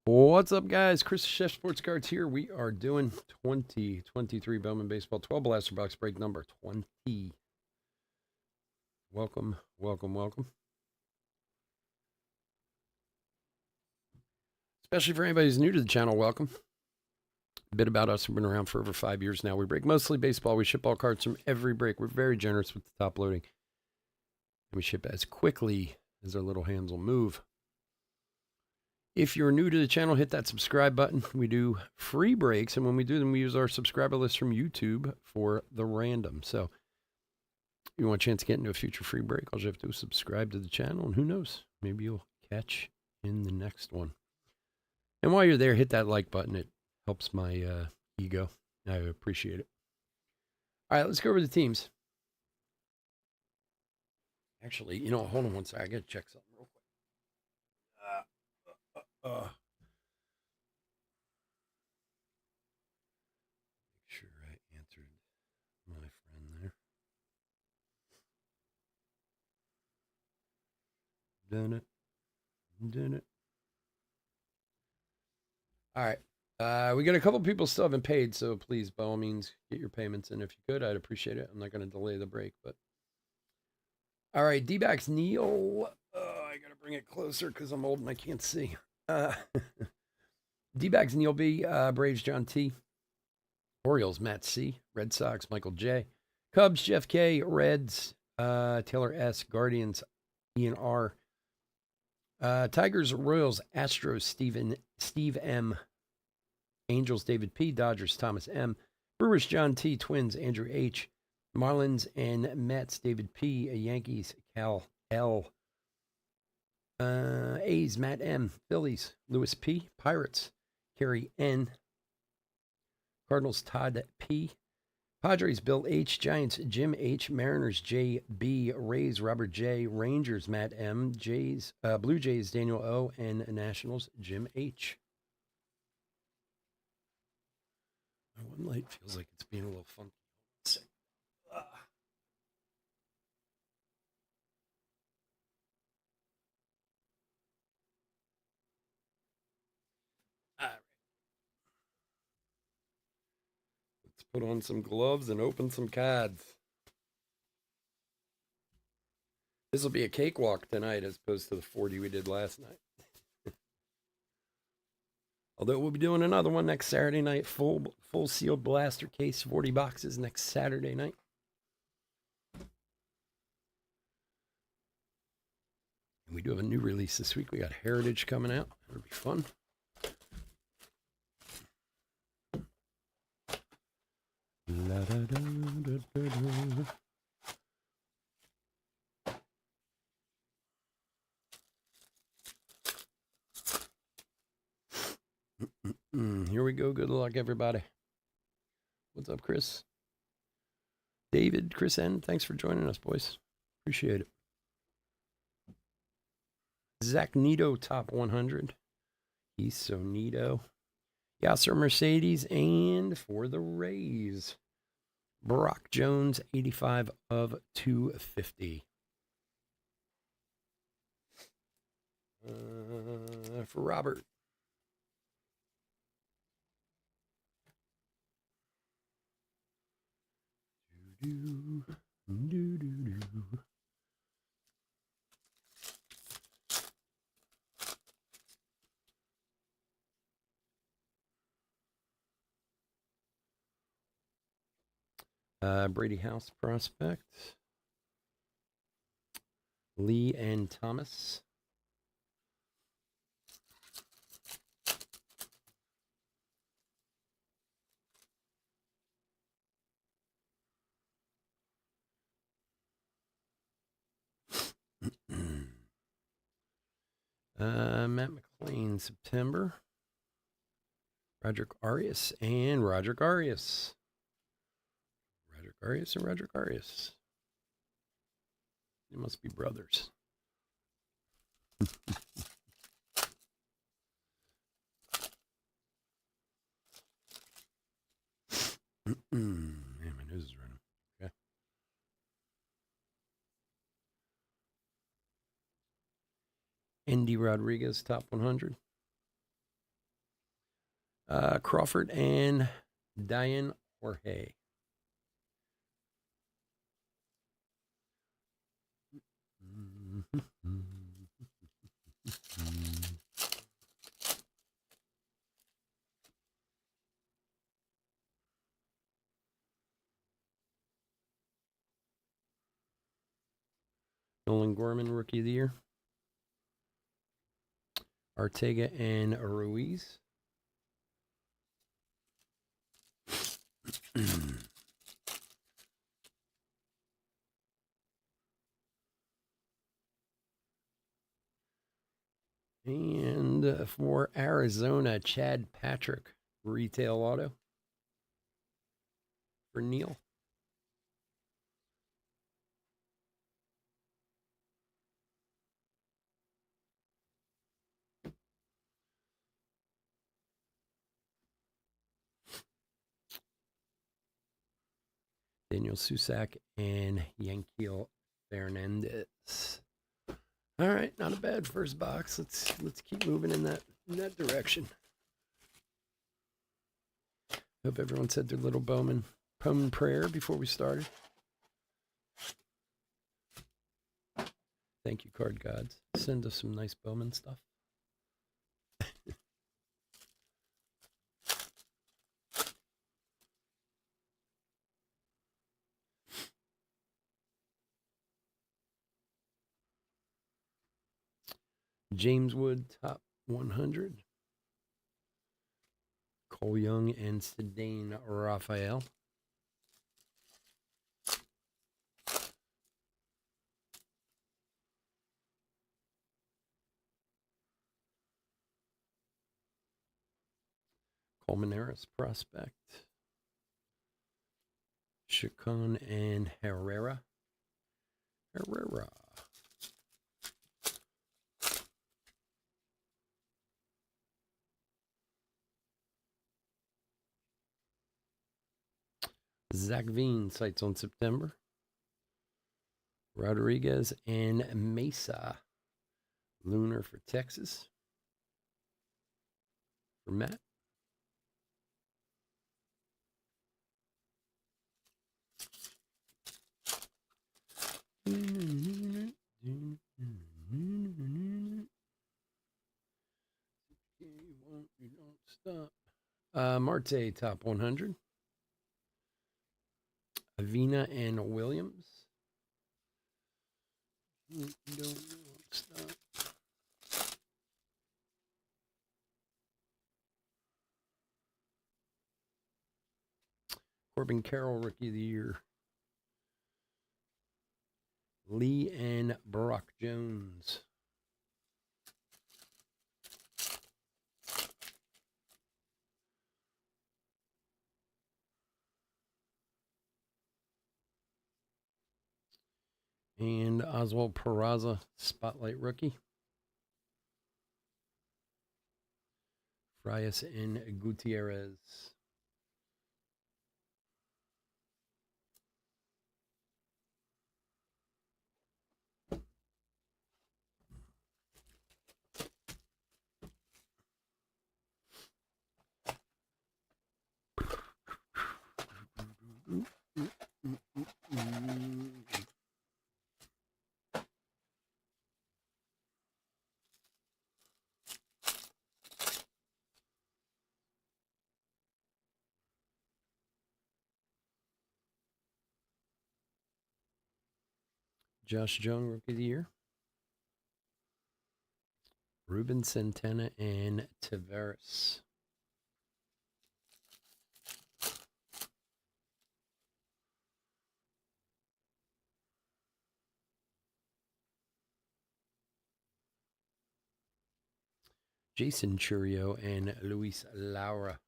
What's up, guys? Chris Chef Sports Cards here. We are doing 2023 Bowman Baseball 12 Blaster Box break number 20. Welcome, welcome, welcome. Especially for anybody who's new to the channel, welcome. A bit about us. We've been around for over 5 years now. We break mostly baseball. We ship all cards from every break. We're very generous with the top loading. And we ship as quickly as our little hands will move. If you're new to the channel, hit that subscribe button. We do free breaks, and when we do them, we use our subscriber list from YouTube for the random. So if you want a chance to get into a future free break, all you have to do is subscribe to the channel, and who knows, maybe you'll catch in the next one. And while you're there, hit that like button. It helps my ego. I appreciate it. All right, let's go over the teams. Actually, you know, hold on one second. I got to check something real quick. Make sure I answered my friend there. Done it. All right. We got a couple people still haven't paid, so please, by all means, get your payments in if you could. I'd appreciate it. I'm not going to delay the break, but. All right, D-backs Neil. I got to bring it closer because I'm old and I can't see. D-backs Neil B. Braves John T. Orioles Matt C. Red Sox Michael J. Cubs Jeff K. Reds Taylor S. Guardians Ian R. Tigers Royals Astros Steve M. Angels David P. Dodgers Thomas M. Brewers John T. Twins Andrew H. Marlins and Mets David P. Yankees Cal L. A's Matt M. Phillies Lewis P. Pirates Kerry N. Cardinals Todd P. Padres Bill H. Giants Jim H. Mariners J. B. Rays Robert J. Rangers Matt M. Blue Jays Daniel O. And Nationals Jim H. My one light feels like it's being a little funky. All right. Let's put on some gloves and open some cards. This will be a cakewalk tonight as opposed to the 40 we did last night. Although we'll be doing another one next Saturday night, full sealed blaster case, 40 boxes next Saturday night. And we do have a new release this week. We got Heritage coming out. It'll be fun. La, da, da, da, da, da. Here we go. Good luck, everybody. What's up, Chris? David, Chris N., thanks for joining us, boys. Appreciate it. Zach Nito, top 100. He's so neato. Yasser Mercedes, and for the Rays, Brock Jones, 85 of 250. For Robert. Brady House prospect. Lee and Thomas. Matt McLean, September. Roderick Arias and Roderick Arias. Roderick Arias and Roderick Arias. They must be brothers. Man, my nose is running. Okay. Andy Rodriguez, top 100. Crawford and Diane Jorge. Nolan Gorman, Rookie of the Year. Ortega and Ruiz. And for Arizona, Chad Patrick, retail auto for Neil. Daniel Susak and Yankiel Fernandez. All right, not a bad first box. Let's keep moving in that direction. Hope everyone said their little Bowman prayer before we started. Thank you, card gods. Send us some nice Bowman stuff. James Wood, top 100. Cole Young and Sedane Raphael. Coleman Harris, prospect. Chacon and Herrera. Zach Veen, sights on September. Rodriguez and Mesa. Lunar for Texas. For Matt. You don't stop. Marte, top 100. Avina and Williams. You don't stop. Corbin Carroll, Rookie of the Year. Lee and Brock Jones. And Oswald Peraza, Spotlight Rookie. Frias and Gutierrez. Josh Jung, Rookie of the Year. Ruben Santana and Tavares. Jason Churio and Luis Laura.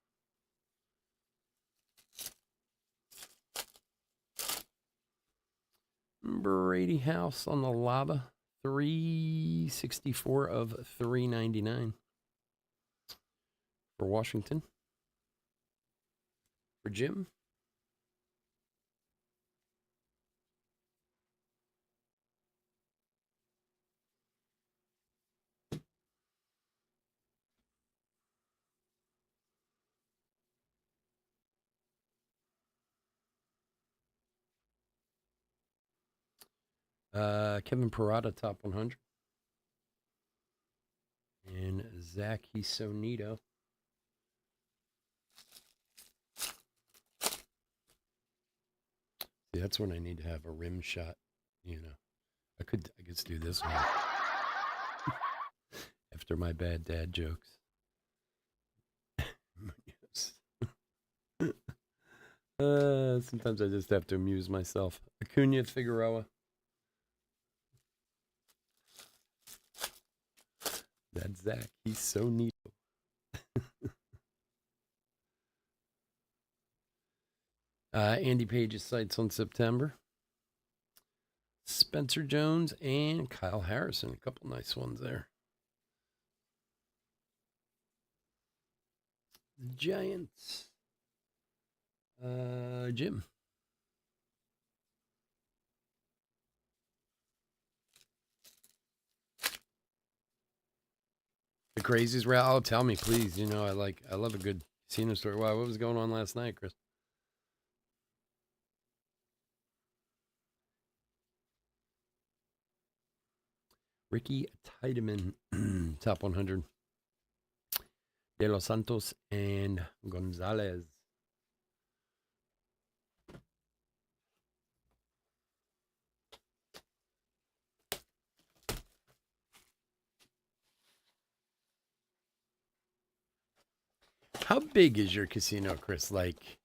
Brady House on the Lava, 364 of 399 for Washington. For Jim. Kevin Parada, top 100. And Zach Hisonito. See, that's when I need to have a rim shot. You know, I could do this one after my bad dad jokes. Sometimes I just have to amuse myself. Acuna Figueroa. That's Zach. He's so neat. Andy Page's sights on September. Spencer Jones and Kyle Harrison. A couple nice ones there. The Giants. Jim. The Crazies route. Oh, tell me, please. You know, I love a good casino story. Wow, what was going on last night, Chris? Ricky Tiedemann, top 100. De Los Santos and Gonzalez. How big is your casino, Chris? Like,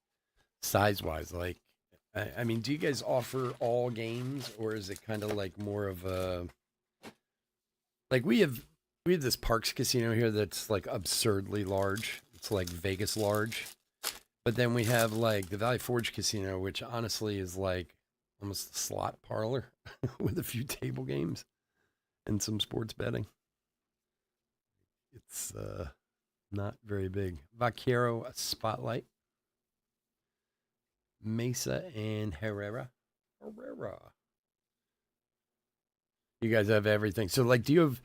size-wise? Like, I mean, do you guys offer all games, or is it kind of like more of a... Like, we have this Parks Casino here that's, like, absurdly large. It's, like, Vegas large. But then we have, like, the Valley Forge Casino, which honestly is, like, almost a slot parlor with a few table games and some sports betting. It's not very big. Vaquero Spotlight. Mesa and Herrera. You guys have everything. So, like, do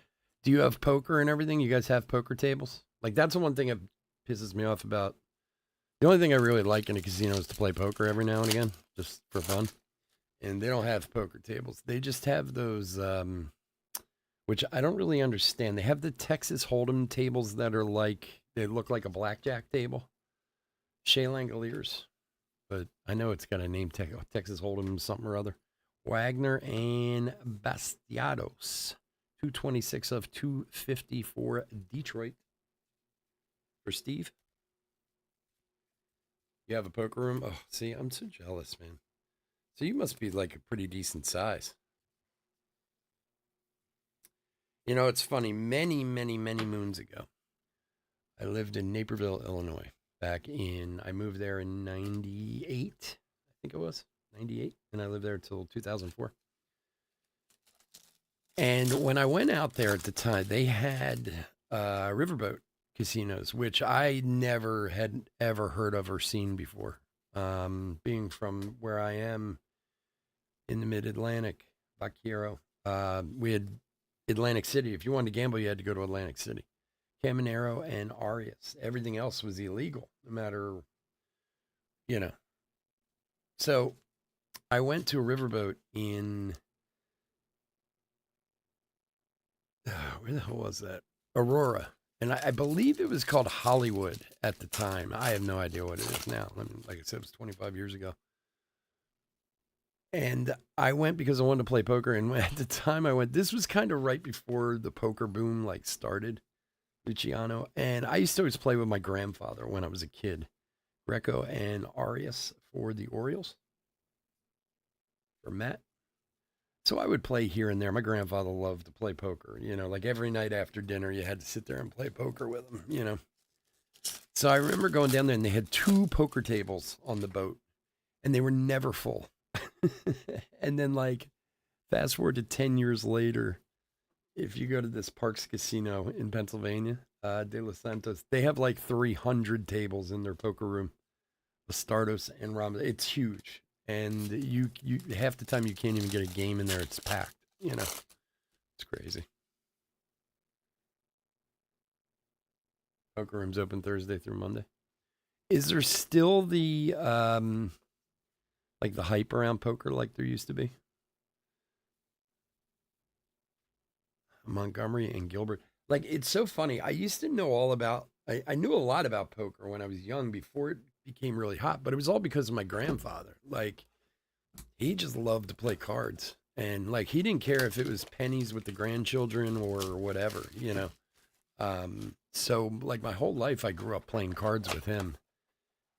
you have poker and everything? You guys have poker tables? Like, that's the one thing that pisses me off about. The only thing I really like in a casino is to play poker every now and again, just for fun. And they don't have poker tables. They just have those, which I don't really understand. They have the Texas Hold'em tables that are like, they look like a blackjack table. Chez Langoliers. But I know it's got a name, Texas Hold'em something or other. Wagner and Bastiados. 226 of 250 for Detroit. For Steve. You have a poker room? Oh, see, I'm so jealous, man. So you must be like a pretty decent size. You know, it's funny. Many, many, many moons ago, I lived in Naperville, Illinois. I moved there in 98, I think it was, 98. And I lived there until 2004. And when I went out there at the time, they had riverboat casinos, which I never had ever heard of or seen before. Being from where I am in the mid-Atlantic, Vaquero, we had Atlantic City. If you wanted to gamble, you had to go to Atlantic City. Caminero and Arias. Everything else was illegal, no matter, you know. So I went to a riverboat in, where the hell was that? Aurora. And I believe it was called Hollywood at the time. I have no idea what it is now. I mean, like I said, it was 25 years ago. And I went because I wanted to play poker. And at the time I went, this was kind of right before the poker boom like started, Luciano. And I used to always play with my grandfather when I was a kid. Greco and Arias for the Orioles. For Matt. So I would play here and there. My grandfather loved to play poker. Like every night after dinner, you had to sit there and play poker with him. So I remember going down there and they had two poker tables on the boat and they were never full. And then, like, fast forward to 10 years later, if you go to this Parks Casino in Pennsylvania, De Los Santos, they have like 300 tables in their poker room. Bastardos and Ramos. It's huge. And you half the time you can't even get a game in there. It's packed. It's crazy. Poker rooms open Thursday through Monday. Is there still the like the hype around poker like there used to be? Montgomery and Gilbert. Like, it's so funny. I used to know all about I knew a lot about poker when I was young before it became really hot, but it was all because of my grandfather. Like, he just loved to play cards. And like he didn't care if it was pennies with the grandchildren or whatever. So like my whole life I grew up playing cards with him.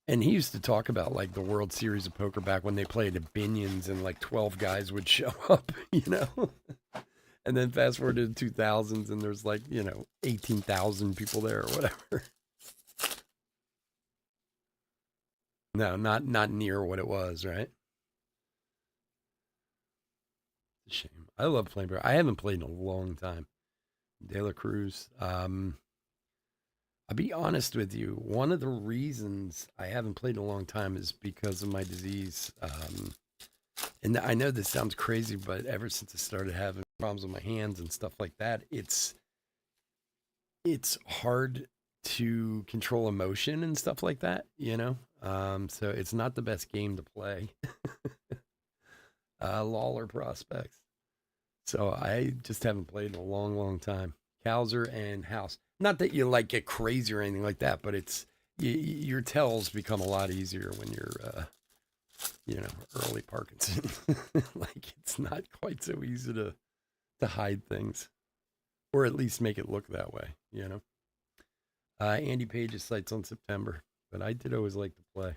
And he used to talk about like the World Series of Poker back when they played at Binions and like 12 guys would show up. And then fast forward to the 2000s and there's like, 18,000 people there or whatever. No, not near what it was, right? It's a shame. I love playing poker. I haven't played in a long time. De La Cruz. I'll be honest with you. One of the reasons I haven't played in a long time is because of my disease. And I know this sounds crazy, but ever since I started having problems with my hands and stuff like that, it's hard to control emotion and stuff like that. So it's not the best game to play. Lawler prospects. So I just haven't played in a long, long time. Cowser and House. Not that you like get crazy or anything like that, but it's your tells become a lot easier when you're early Parkinson. Like it's not quite so easy to hide things, or at least make it look that way. Andy Page's sights on September, but I did always like to play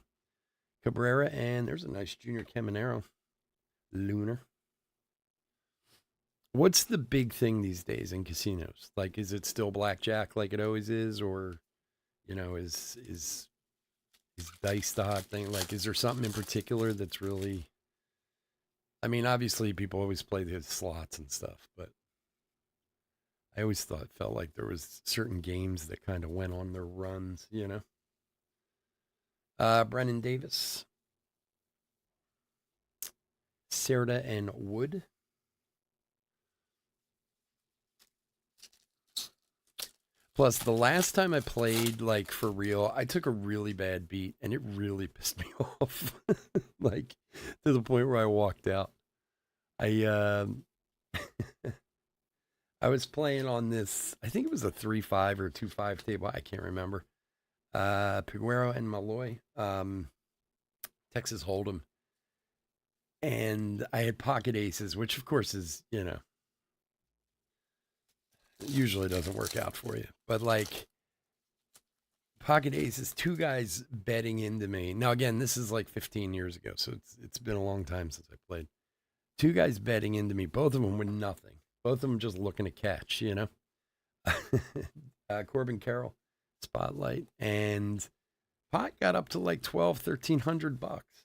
Cabrera, and there's a nice Junior Caminero, Lunar. What's the big thing these days in casinos? Like, is it still blackjack like it always is, or is dice the hot thing? Like, is there something in particular that's really? I mean, obviously, people always play the slots and stuff, but I always felt like there was certain games that kind of went on their runs. Brennan Davis, Serta, and Wood. Plus, the last time I played, like, for real, I took a really bad beat, and it really pissed me off. Like, to the point where I walked out. I I was playing on this, I think it was a 3-5 or 2-5 table, I can't remember. Piguero and Malloy, Texas Hold'em. And I had pocket aces, which, of course, is, usually doesn't work out for you. But like pocket aces, two guys betting into me. Now again, this is like 15 years ago, so it's been a long time since I played. Two guys betting into me, both of them with nothing. Both of them just looking to catch. Corbin Carroll, Spotlight, and pot got up to like 1,200-1,300 bucks.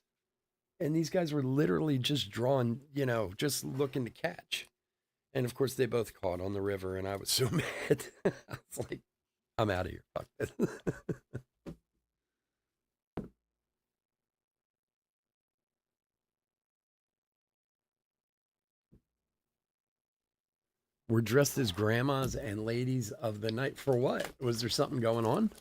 And these guys were literally just drawing, just looking to catch. And of course, they both caught on the river, and I was so mad. I was like, I'm out of here. Fuck this. We're dressed as grandmas and ladies of the night. For what? Was there something going on?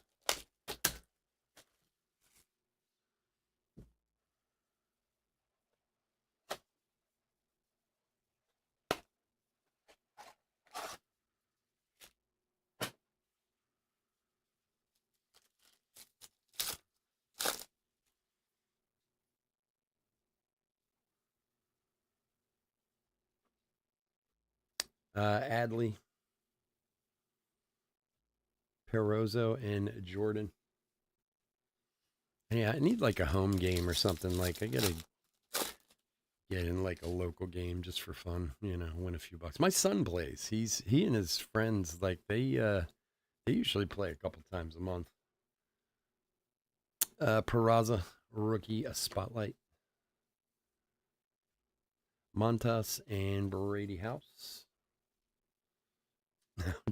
Adley, Perozzo, and Jordan. Yeah, I need like a home game or something. Like I gotta get in like a local game just for fun, win a few bucks. My son plays. He and his friends like they usually play a couple times a month. Peraza, rookie, a spotlight. Montas and Brady House.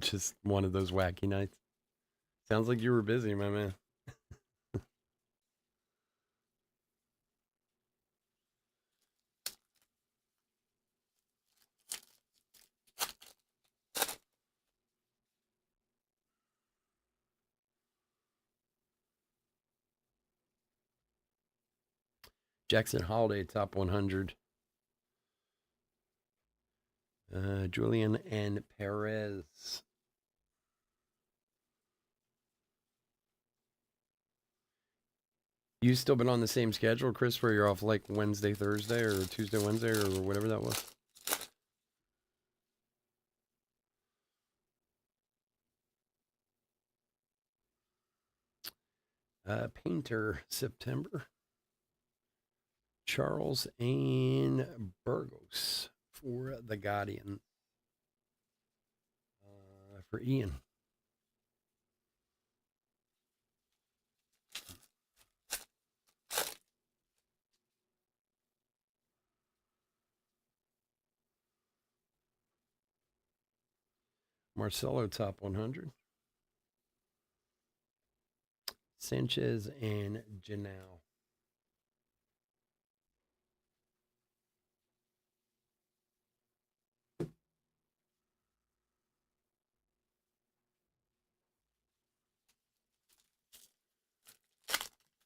Just one of those wacky nights. Sounds like you were busy, my man. Jackson Holiday, top 100. Julian and Perez. You still been on the same schedule, Chris, where you're off like Wednesday, Thursday, or Tuesday, Wednesday, or whatever that was? Painter, September. Charles and Burgos for the Guardian. For Ian. Marcelo, top 100. Sanchez and Janelle.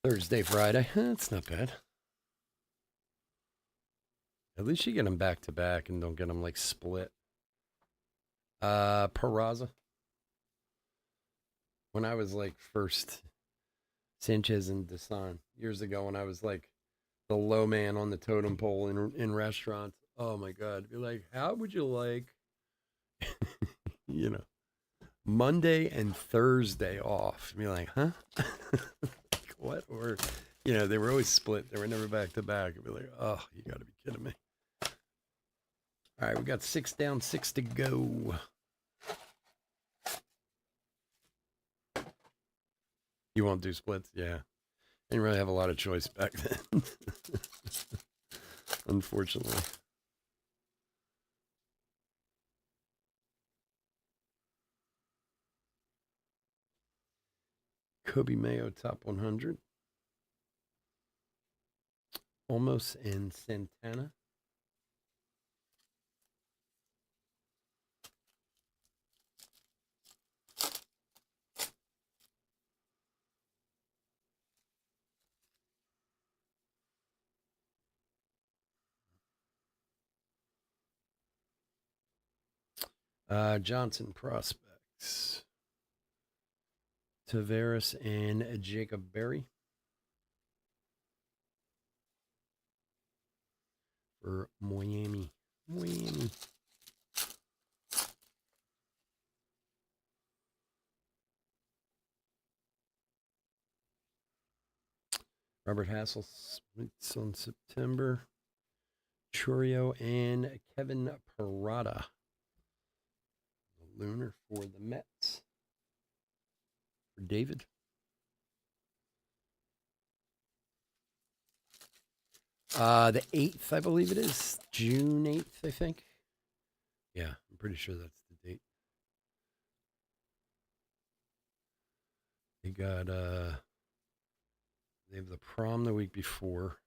Thursday, Friday. That's not bad. At least you get them back to back and don't get them like split. Peraza. When I was like first Sanchez and Desan years ago, when I was like the low man on the totem pole in restaurants. Oh my God. Be like, how would you like, you know, Monday and Thursday off? Be like, huh? Like, what? Or, they were always split. They were never back to back. I'd be like, oh, you got to be kidding me. All right, we got 6 down, 6 to go. You won't do splits? Yeah. Didn't really have a lot of choice back then. Unfortunately. Kobe Mayo, top 100. Almost in Santana. Johnson prospects. Tavares and Jacob Berry. For Miami. Robert Hassel splits on September. Churio and Kevin Parada. The Lunar for the Mets. For David. The 8th, I believe it is. June 8th, I think. Yeah, I'm pretty sure that's the date. They got they have the prom the week before.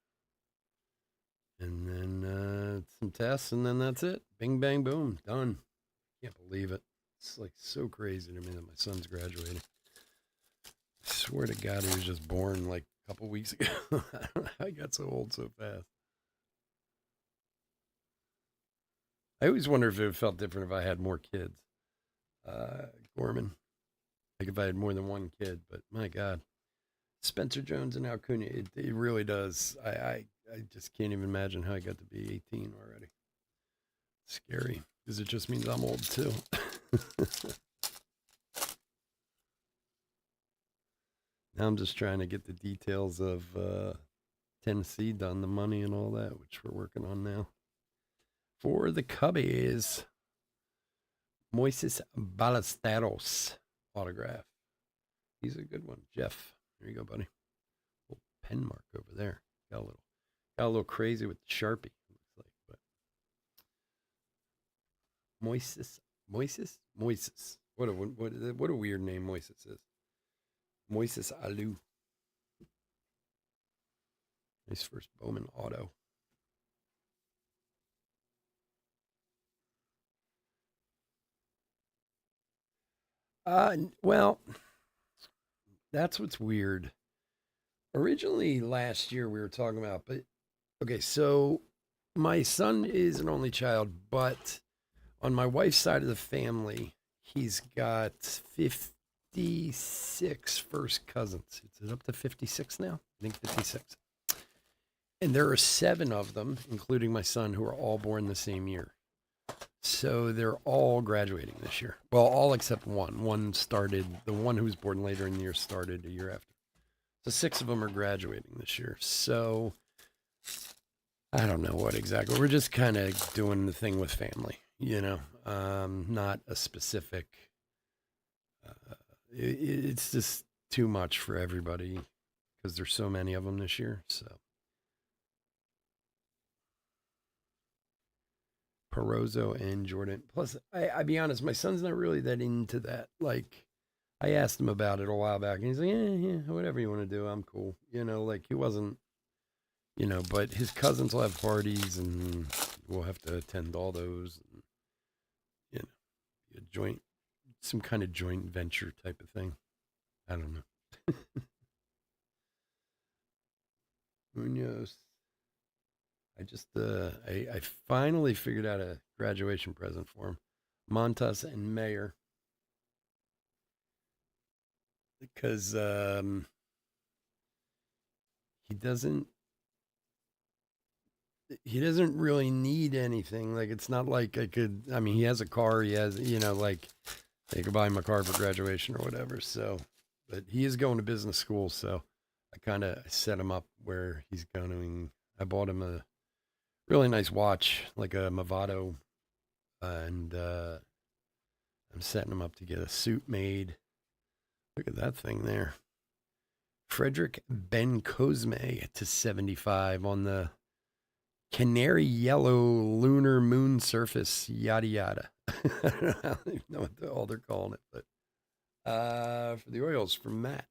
And then some tests, and then that's it. Bing, bang, boom. Done. Can't believe it. It's like so crazy to me that my son's graduating. I swear to God, he was just born like a couple weeks ago. I don't know how I got so old so fast. I always wonder if it felt different if I had more kids. Gorman. Like if I had more than one kid, but my God. Spencer Jones and Acuna, it really does. I just can't even imagine how I got to be 18 already. Scary, because it just means I'm old too. Now I'm just trying to get the details of Tennessee done the money and all that, which we're working on now. For the Cubbies, Moises Ballesteros autograph. He's a good one, Jeff. There you go, buddy. Little pen mark over there. Got a little crazy with the Sharpie. Looks like, but Moises. What a weird name Moises is. Moises Alou. Nice first Bowman auto. Well, that's what's weird. Originally last year we were talking about, but okay, so my son is an only child, but on my wife's side of the family, he's got 56 first cousins. Is it up to 56 now? I think 56. And there are 7 of them, including my son, who are all born the same year. So they're all graduating this year. Well, all except one. One started, the one who was born later in the year started a year after. So 6 of them are graduating this year. So I don't know what exactly. We're just kind of doing the thing with family, not a specific. It's just too much for everybody because there's so many of them this year. So Perozzo and Jordan. Plus, I be honest, my son's not really that into that. Like, I asked him about it a while back, and he's like, yeah, whatever you want to do, I'm cool. Like he wasn't, but his cousins will have parties, and we'll have to attend all those. And, a joint, some kind of joint venture type of thing. I don't know. Who knows? I finally figured out a graduation present for him. Montas and Mayer. Because he doesn't really need anything. Like, it's not like he has a car, he has, like they could buy him a car for graduation or whatever. So, but he is going to business school. So I kind of set him up where he's going. I bought him a really nice watch, like a Movado, and I'm setting him up to get a suit made. Look at that thing there. Frederick Ben Cosme to 75 on the canary yellow lunar moon surface, yada yada. I don't even know what all they're calling it, but for the Orioles from Matt.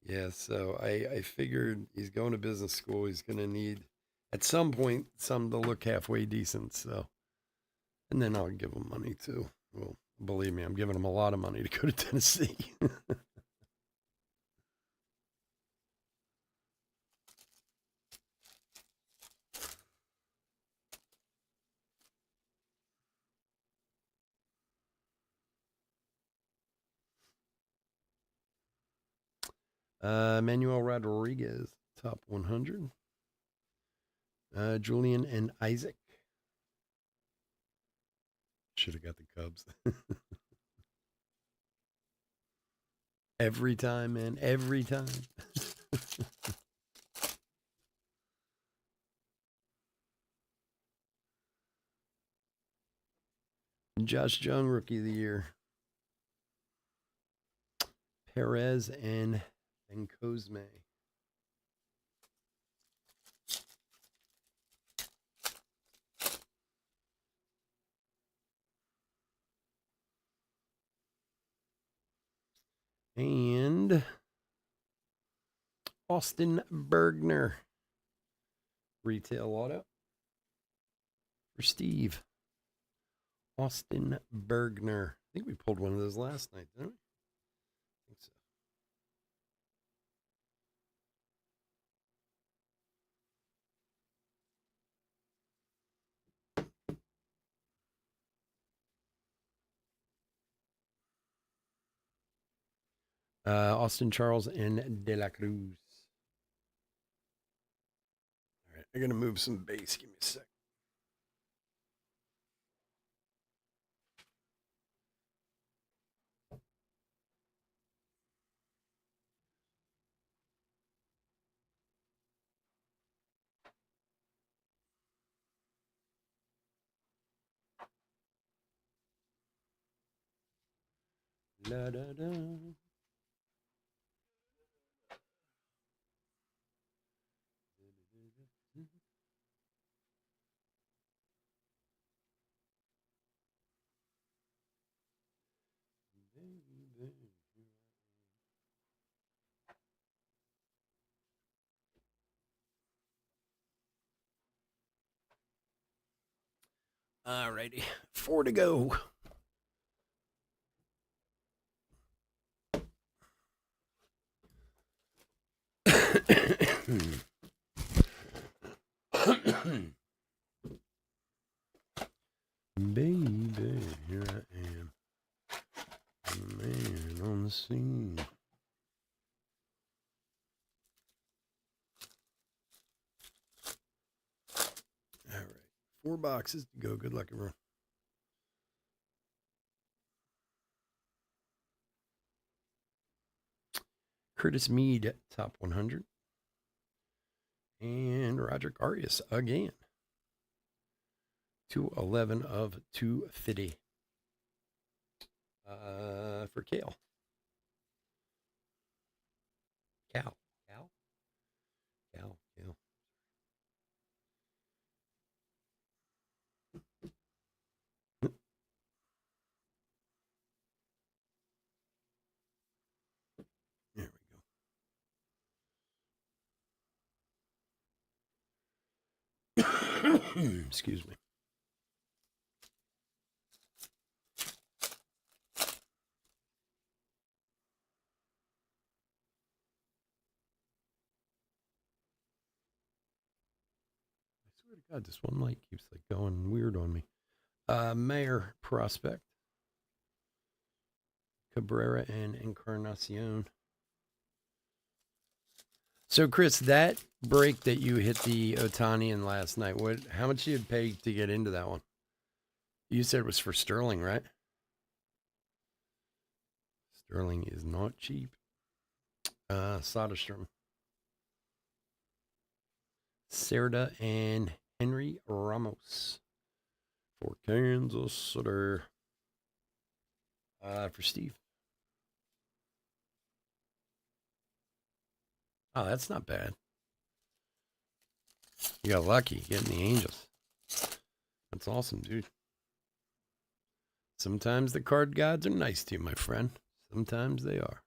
Yeah, so I figured he's going to business school. He's going to need, at some point, some to look halfway decent. So, and then I'll give him money too. Well, believe me, I'm giving him a lot of money to go to Tennessee. Manuel Rodriguez, top 100. Julian and Isaac. Should have got the Cubs. Every time, man. Every time. Josh Jung, Rookie of the Year. Perez and Cosme. And Austin Bergner. Retail auto. For Steve. Austin Bergner. I think we pulled one of those last night, didn't we? I think so. Austin Charles and De La Cruz. All right, I'm going to move some base. Give me a sec. Da, da, da. All righty, 4 to go. Baby, here I am, the man on the scene. All right, 4 boxes to go. Good luck, everyone. Curtis Mead, top 100. And Roderick Arias again. 211 of 250. For Kale. Cal. There we go. Excuse me. I swear to God, this one light keeps like going weird on me. Mayor Prospect. Cabrera and Encarnacion. So, Chris, that break that you hit the Otani in last night, how much you pay to get into that one? You said it was for Sterling, right? Sterling is not cheap. Soderstrom. Cerda and Henry Ramos for Kansas City. For Steve. Oh, that's not bad. You got lucky getting the Angels. That's awesome, dude. Sometimes the card gods are nice to you, my friend. Sometimes they are.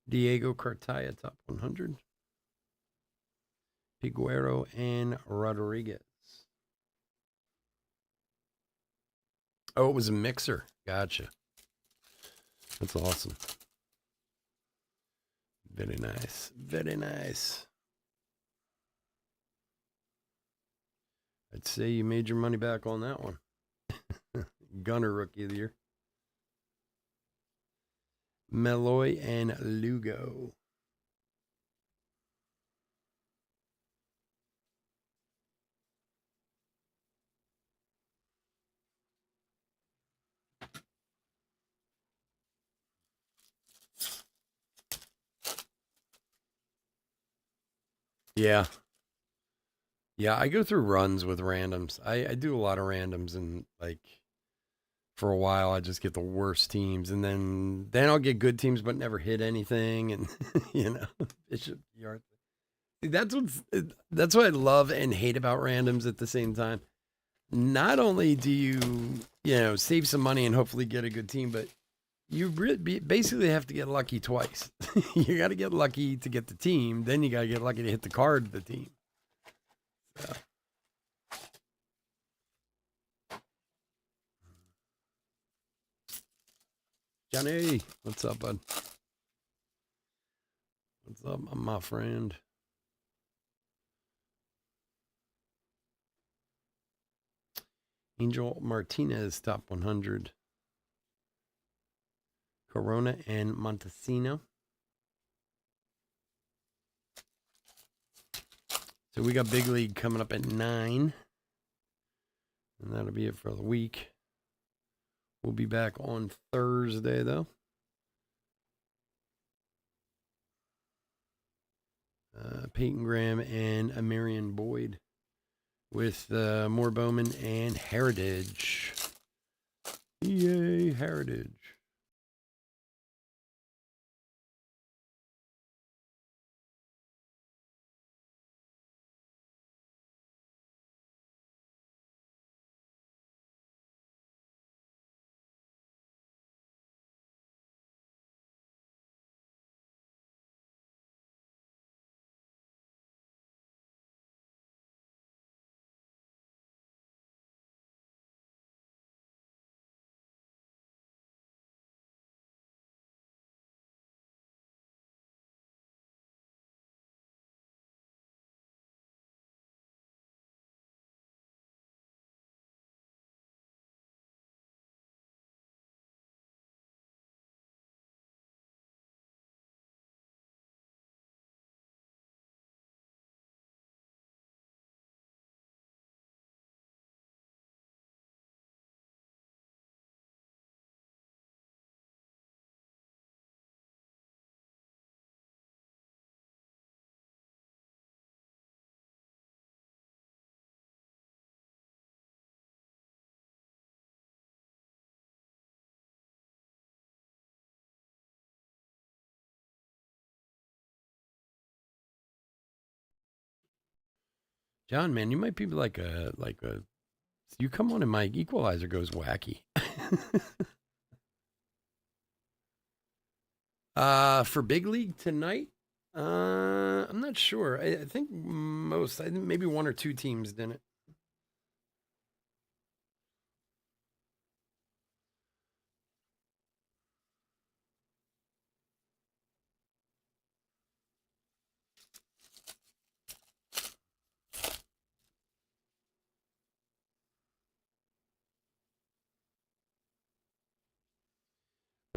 Diego Cartaya, top 100. Piguero and Rodriguez. Oh, it was a mixer. Gotcha. That's awesome. Very nice. Very nice. I'd say you made your money back on that one. Gunner Rookie of the Year. Malloy and Lugo. Yeah. Yeah, I go through runs with randoms. I do a lot of randoms, and like for a while I just get the worst teams, and then I'll get good teams but never hit anything, and Bishop Yard. That's what I love and hate about randoms at the same time. Not only do you save some money and hopefully get a good team, but you basically have to get lucky twice. You got to get lucky to get the team, then you got to get lucky to hit the card of the team. So. Johnny, what's up, bud? What's up, my friend? Angel Martinez, top 100. Corona and Montesino. So we got Big League coming up at 9. And that'll be it for the week. We'll be back on Thursday, though. Peyton Graham and Amarian Boyd with more Bowman and Heritage. EA Heritage. John, man, you might be like a. You come on and my equalizer goes wacky. For big league tonight, I'm not sure. I think most. I think maybe one or two teams didn't.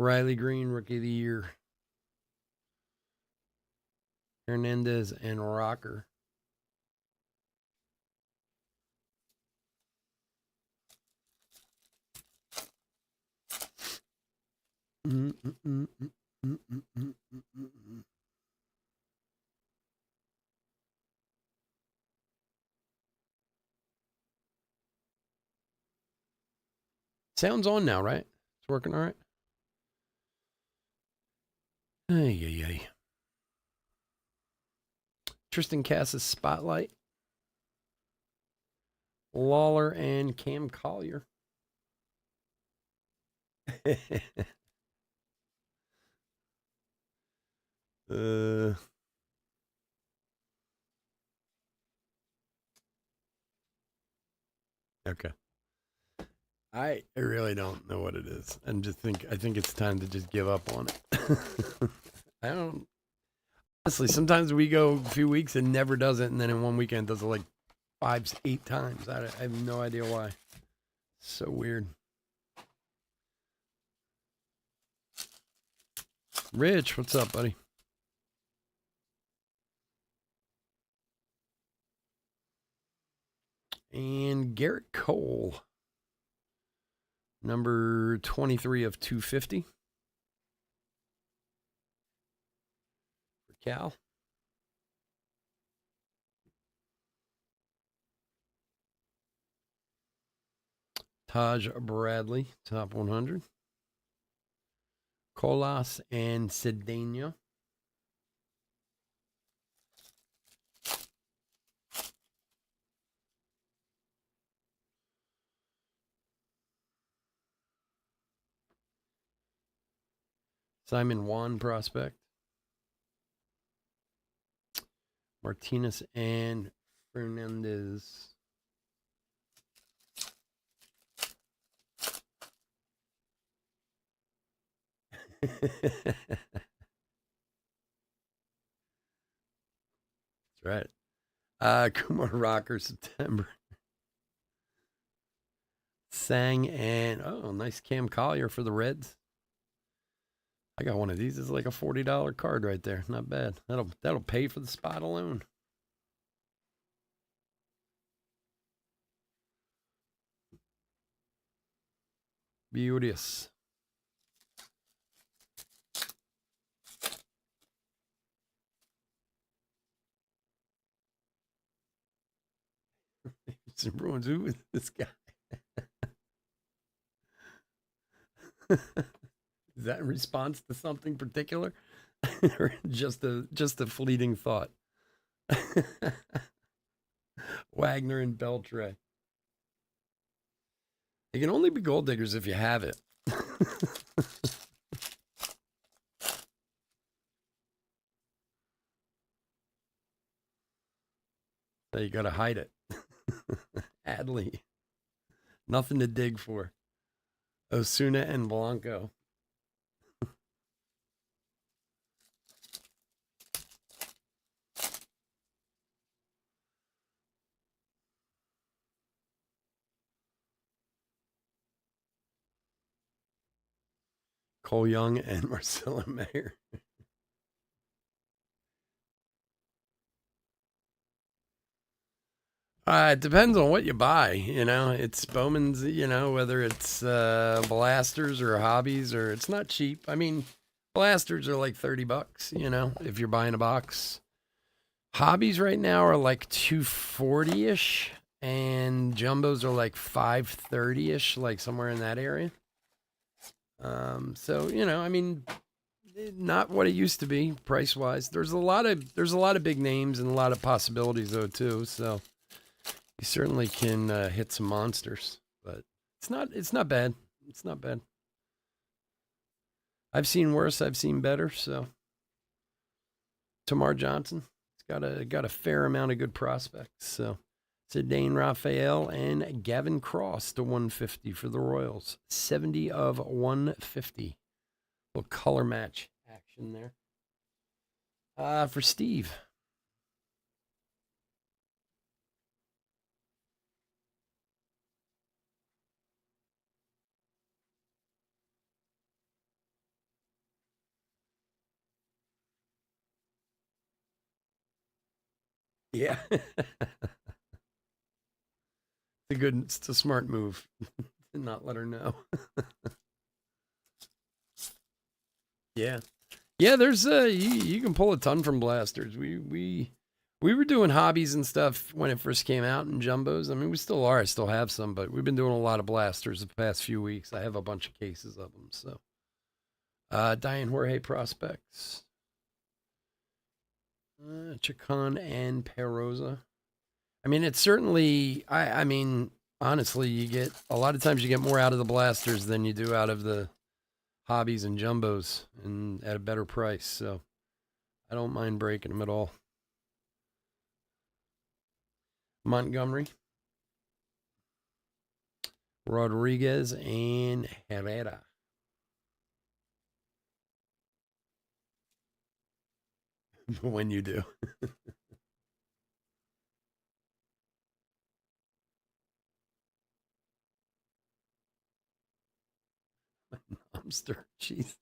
Riley Green, Rookie of the Year. Hernandez and Rocker. Sounds on now, right? It's working all right. Ay, ay, ay. Tristan Cass's Spotlight. Lawler and Cam Collier. uh, okay. I really don't know what it is. I think it's time to just give up on it. I don't honestly. Sometimes we go a few weeks and never does it, and then in one weekend does it like 5, 8 times. I have no idea why. So weird. Rich, what's up, buddy? And Garrett Cole, number 23 of 250 for Cal. Taj Bradley, top 100. Colas and Cedeno. Simon Juan prospect. Martinez and Fernandez. That's right. Kumar Rocker, September. Sang and nice Cam Collier for the Reds. I got one of these. It's like a $40 card right there. Not bad. That'll pay for the spot alone. Beauteous. Some Bruins. Who is this guy? Is that in response to something particular? Or just a fleeting thought? Wagner and Beltray. You can only be gold diggers if you have it. So you got to hide it. Adley. Nothing to dig for. Osuna and Blanco. Cole Young and Marcelo Mayer. It depends on what you buy. It's Bowman's. Whether it's blasters or hobbies, or it's not cheap. I mean, blasters are like $30. If you're buying a box. Hobbies right now are like 240 ish, and jumbos are like 530 ish, like somewhere in that area. So I mean, not what it used to be price wise. There's a lot of big names and a lot of possibilities though too. So you certainly can hit some monsters, but it's not bad. It's not bad. I've seen worse. I've seen better. So Tamar Johnson, it's got a fair amount of good prospects. So Zidane Raphael and Gavin Cross to 150 for the Royals. 70 of 150. Little color match action there. For Steve. Yeah. It's a smart move to not let her know. Yeah. Yeah, there's you can pull a ton from blasters. We were doing hobbies and stuff when it first came out in jumbos. I mean, we still are. I still have some, but we've been doing a lot of blasters the past few weeks. I have a bunch of cases of them. So, Diane Jorge prospects, Chacon and Perosa. I mean, it's certainly. I mean, honestly, you get a lot of times you get more out of the blasters than you do out of the hobbies and jumbos, and at a better price. So, I don't mind breaking them at all. Montgomery, Rodriguez, and Herrera. When you do. Hamster. Jeez.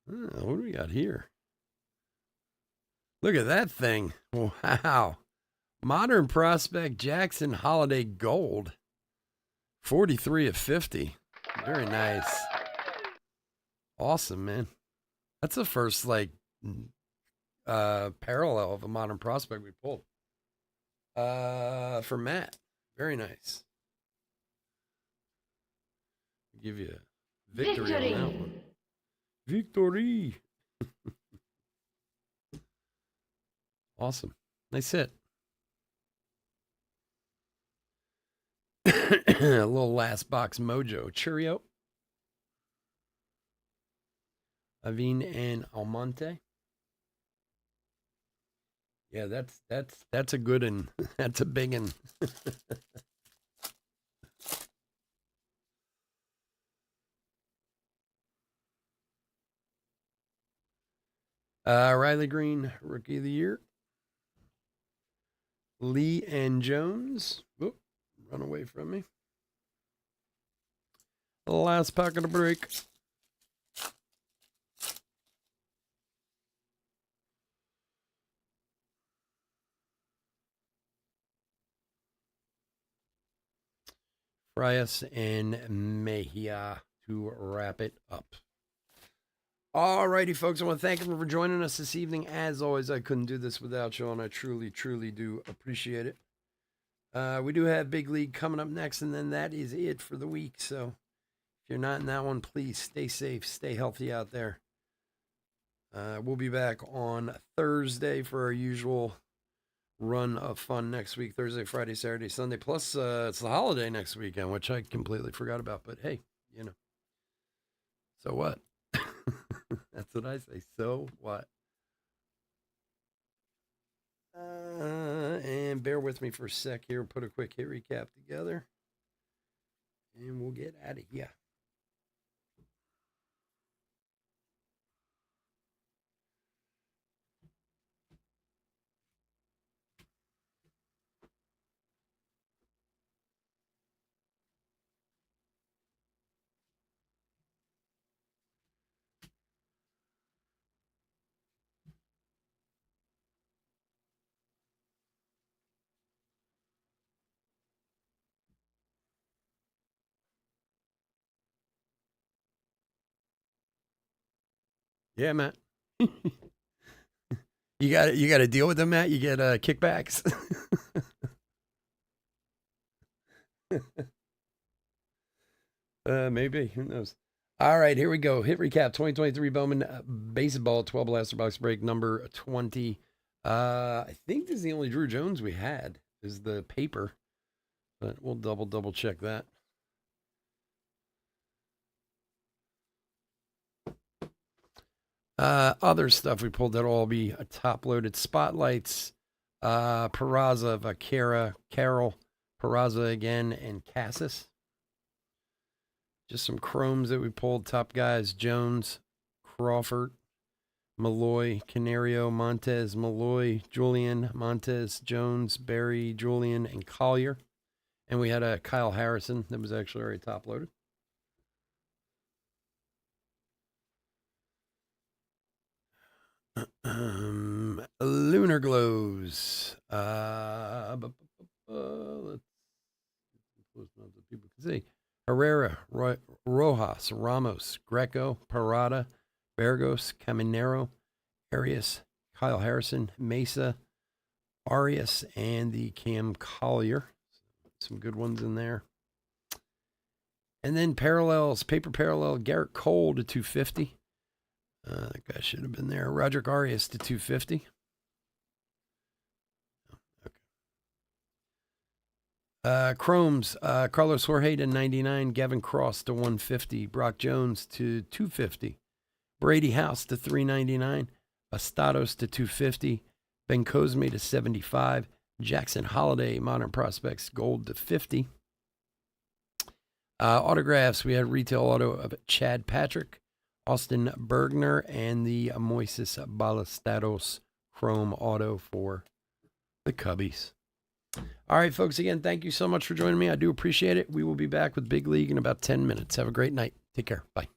What do we got here? Look at that thing. Wow. Modern prospect Jackson Holiday Gold. 43 of 50. Very nice. Awesome, man. That's the first parallel of a modern prospect we pulled. For Matt. Very nice. I'll give you victory on that one. Victory. Awesome. Nice hit. A little last box mojo. Cheerio. Avin and Almonte. Yeah, that's a good one. That's a big one. Riley Green, Rookie of the Year. Lee and Jones. Oop, run away from me. Last pack of the break. Frias and Mejia to wrap it up. All righty, folks. I want to thank everyone for joining us this evening. As always, I couldn't do this without you, and I truly, truly do appreciate it. We do have Big League coming up next, and then that is it for the week. So if you're not in that one, please stay safe, stay healthy out there. We'll be back on Thursday for our usual run of fun next week. Thursday, Friday, Saturday, Sunday. Plus, it's the holiday next weekend, which I completely forgot about. But hey, you know, so what? That's what I say. So what? And bear with me for a sec here. Put a quick hit recap together. And we'll get out of here. Yeah, Matt. You got to deal with them, Matt. You get kickbacks. Maybe. Who knows? All right, here we go. Hit recap 2023 Bowman baseball 12 blaster box break number 20. I think this is the only Drew Jones we had is the paper, but we'll double check that. Other stuff we pulled that'll all be top loaded spotlights. Peraza, Vaquera, Carroll, Peraza again, and Cassis. Just some chromes that we pulled. Top guys: Jones, Crawford, Malloy, Canario, Montez, Malloy, Julian, Montez, Jones, Barry, Julian, and Collier. And we had a Kyle Harrison that was actually already top loaded. Lunar glows. Let's close enough that people can see. Herrera, Rojas, Ramos, Greco, Parada, Burgos, Caminero, Arias, Kyle Harrison, Mesa, Arias, and the Cam Collier. Some good ones in there. And then parallels, paper parallel, Garrett Cole to 250. That guy should have been there. Roderick Arias to 250. Okay. Chromes, Carlos Jorge to 99. Gavin Cross to 150. Brock Jones to 250. Brady House to 399. Bastados to 250. Ben Cosme to 75. Jackson Holiday, Modern Prospects, Gold to 50. Autographs, we had retail auto of Chad Patrick, Austin Bergner, and the Moises Ballesteros Chrome Auto for the Cubbies. All right, folks, again, thank you so much for joining me. I do appreciate it. We will be back with Big League in about 10 minutes. Have a great night. Take care. Bye.